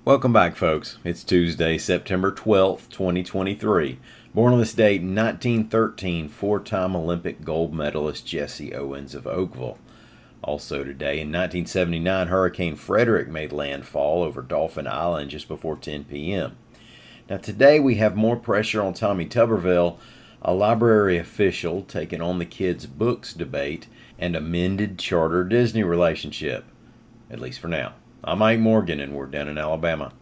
Welcome back, folks. It's Tuesday, September 12th, 2023. Born on this date in 1913, four-time Olympic gold medalist Jesse Owens of Oakville. Also today, in 1979, Hurricane Frederick made landfall over Dolphin Island just before 10 p.m. Now today we have more pressure on Tommy Tuberville, a library official taking on the kids' books debate, and amended charter Disney relationship. At least for now. I'm Mike Morgan, and we're down in Alabama.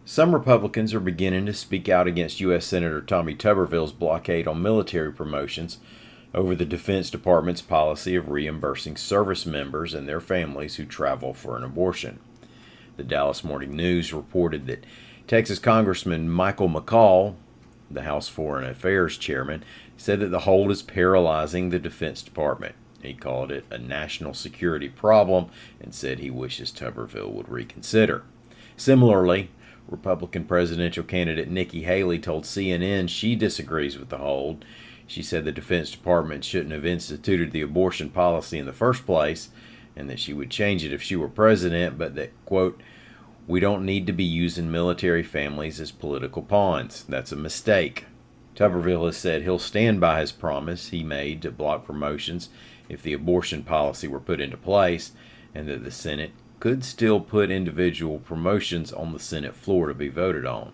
Some Republicans are beginning to speak out against U.S. Senator Tommy Tuberville's blockade on military promotions over the Defense Department's policy of reimbursing service members and their families who travel for an abortion. The Dallas Morning News reported that Texas Congressman Michael McCall, the House Foreign Affairs chairman, said that the hold is paralyzing the Defense Department. He called it a national security problem and said he wishes Tuberville would reconsider. Similarly, Republican presidential candidate Nikki Haley told CNN she disagrees with the hold. She said the Defense Department shouldn't have instituted the abortion policy in the first place and that she would change it if she were president, but that, quote, "We don't need to be using military families as political pawns. That's a mistake." Tuberville has said he'll stand by his promise he made to block promotions if the abortion policy were put into place, and that the Senate could still put individual promotions on the Senate floor to be voted on.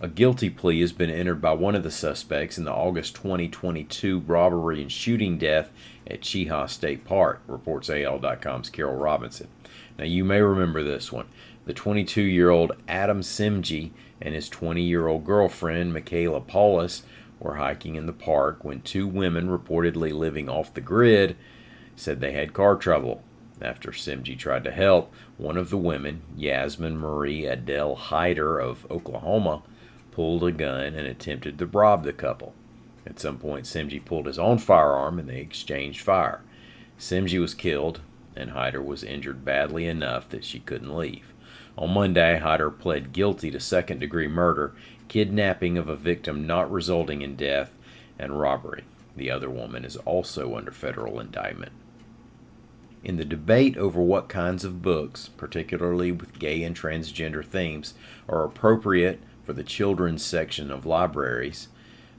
A guilty plea has been entered by one of the suspects in the August 2022 robbery and shooting death at Cheaha State Park, reports AL.com's Carol Robinson. Now, you may remember this one. The 22-year-old Adam Simji and his 20-year-old girlfriend, Michaela Paulus, were hiking in the park when two women reportedly living off the grid said they had car trouble. After Simji tried to help, one of the women, Yasmin Marie Adele Hyder of Oklahoma, pulled a gun and attempted to rob the couple. At some point, Simji pulled his own firearm and they exchanged fire. Simji was killed, and Hyder was injured badly enough that she couldn't leave. On Monday, Hyder pled guilty to second-degree murder, kidnapping of a victim not resulting in death, and robbery. The other woman is also under federal indictment. In the debate over what kinds of books, particularly with gay and transgender themes, are appropriate for the children's section of libraries,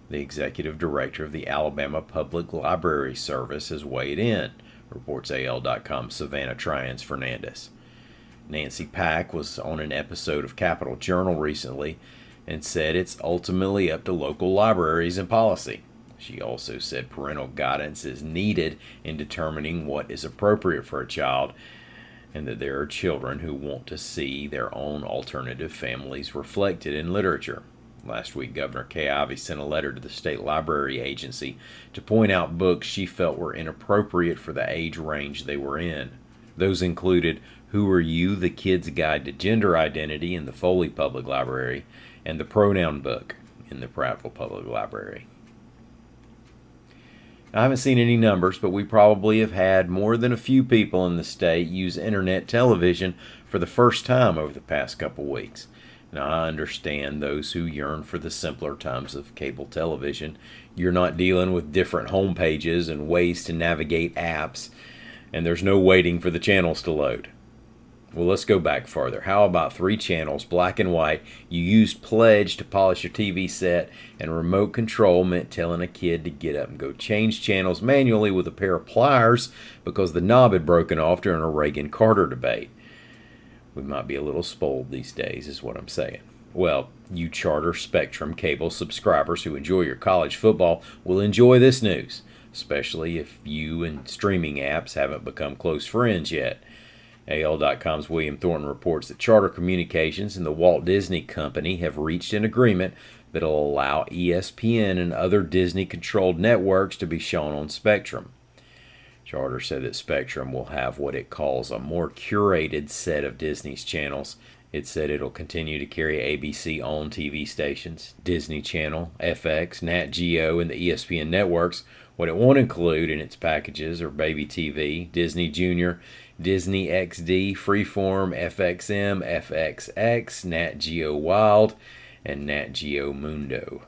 the executive director of the Alabama Public Library Service has weighed in, reports AL.com's Savannah Trians-Fernandez. Nancy Pack was on an episode of Capital Journal recently and said it's ultimately up to local libraries and policy. She also said parental guidance is needed in determining what is appropriate for a child, and that there are children who want to see their own alternative families reflected in literature. Last week, Governor Kay Ivey sent a letter to the state library agency to point out books she felt were inappropriate for the age range they were in. Those included Who Are You? The Kid's Guide to Gender Identity in the Foley Public Library, and The Pronoun Book in the Prattville Public Library. I haven't seen any numbers, but we probably have had more than a few people in the state use internet television for the first time over the past couple weeks. Now, I understand those who yearn for the simpler times of cable television. You're not dealing with different home pages and ways to navigate apps, and there's no waiting for the channels to load. Well, let's go back farther. How about 3 channels, black and white? You used Pledge to polish your TV set, and remote control meant telling a kid to get up and go change channels manually with a pair of pliers because the knob had broken off during a Reagan-Carter debate. We might be a little spoiled these days, is what I'm saying. Well, you Charter Spectrum cable subscribers who enjoy your college football will enjoy this news, especially if you and streaming apps haven't become close friends yet. AL.com's William Thornton reports that Charter Communications and the Walt Disney Company have reached an agreement that will allow ESPN and other Disney-controlled networks to be shown on Spectrum. Charter said that Spectrum will have what it calls a more curated set of Disney's channels. It said it'll continue to carry ABC-owned TV stations, Disney Channel, FX, Nat Geo, and the ESPN networks. What it won't include in its packages are Baby TV, Disney Junior, Disney XD, Freeform, FXM, FXX, Nat Geo Wild, and Nat Geo Mundo.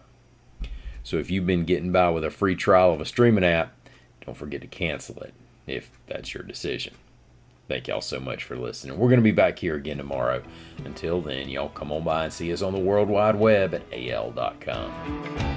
So if you've been getting by with a free trial of a streaming app, don't forget to cancel it if that's your decision. Thank y'all so much for listening. We're going to be back here again tomorrow. Until then, y'all come on by and see us on the World Wide Web at al.com.